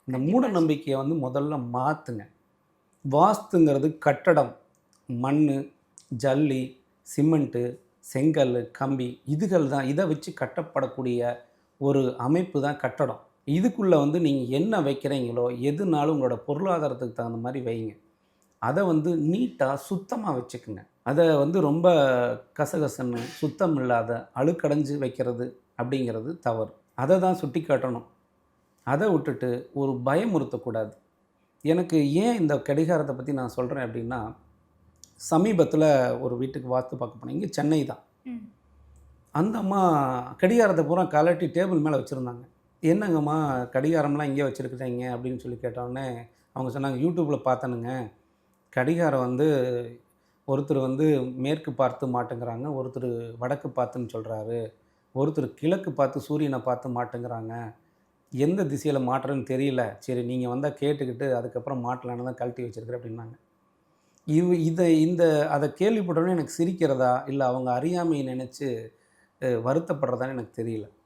இந்த மூட கண்டிப்பா. நம்பிக்கையை வந்து முதல்ல மாற்றுங்க. வாஸ்துங்கிறது கட்டடம், மண்ணு, ஜல்லி, சிமெண்ட்டு, செங்கல்லு, கம்பி இதுகள் தான். இத வச்சு கட்டப்படக்கூடிய ஒரு அமைப்பு தான் கட்டடம். இதுக்குள்ள வந்து நீங்க என்ன வைக்கிறீங்களோ, எதுனாலும் உங்களோட பொருளாதாரத்துக்கு தகுந்த மாரி வைங்க. அத வந்து நீட்டா, சுத்தமா வச்சுக்குங்க. அத வந்து ரொம்ப கசகசன்னு, சுத்தம் இல்லாத, அழுக்கடைஞ்சு வைக்கிறது அப்படிங்கிறது தவறு. அத தான் சுட்டிக்காட்டணும். அத விட்டுட்டு ஒரு பயமுறுத்தக்கூடாது. எனக்கு ஏன் இந்த கடிகாரத்த பத்தி நான் சொல்றேன் அப்படின்னா, சமீபத்தில ஒரு வீட்டுக்கு வாஸ்து பார்க்க போனேன். இங்க சென்னை தான். ம். அந்த அம்மா கடிகாரத்த பூரா கழட்டி டேபிள் மேல வச்சிருந்தாங்க. "என்னங்கம்மா கடிகாரம்லாம் இங்கே வச்சிருக்கிறீங்க?" அப்படின்னு சொல்லி கேட்டோனே, அவங்க சொன்னாங்க, "யூடியூப்ல பார்த்தேனுங்க. கடிகாரம் வந்து ஒருத்தர் வந்து மேற்கு பார்த்து மாட்டுங்கிறாங்க. ஒருத்தர் வடக்கு பார்த்துன்னு சொல்றாரு. ஒருத்தர் கிழக்கு பார்த்து சூரியன பார்த்து மாட்டுங்கிறாங்க. எந்த திசையில மாட்டுறதுன்னு தெரியல. சரி நீங்க வந்தா கேட்டுக்கிட்டு அதுக்கப்புறம் மாட்டலான்னு தான் கழட்டி வச்சிருக்கிறேன்" அப்படின்னாங்க. இத இந்த அத கேள்விப்பட்டோனே எனக்கு சிரிக்கிறதா, இல்ல அவங்க அறியாமைய நினைச்சு வருத்தப்படுறதான்னு எனக்கு தெரியல.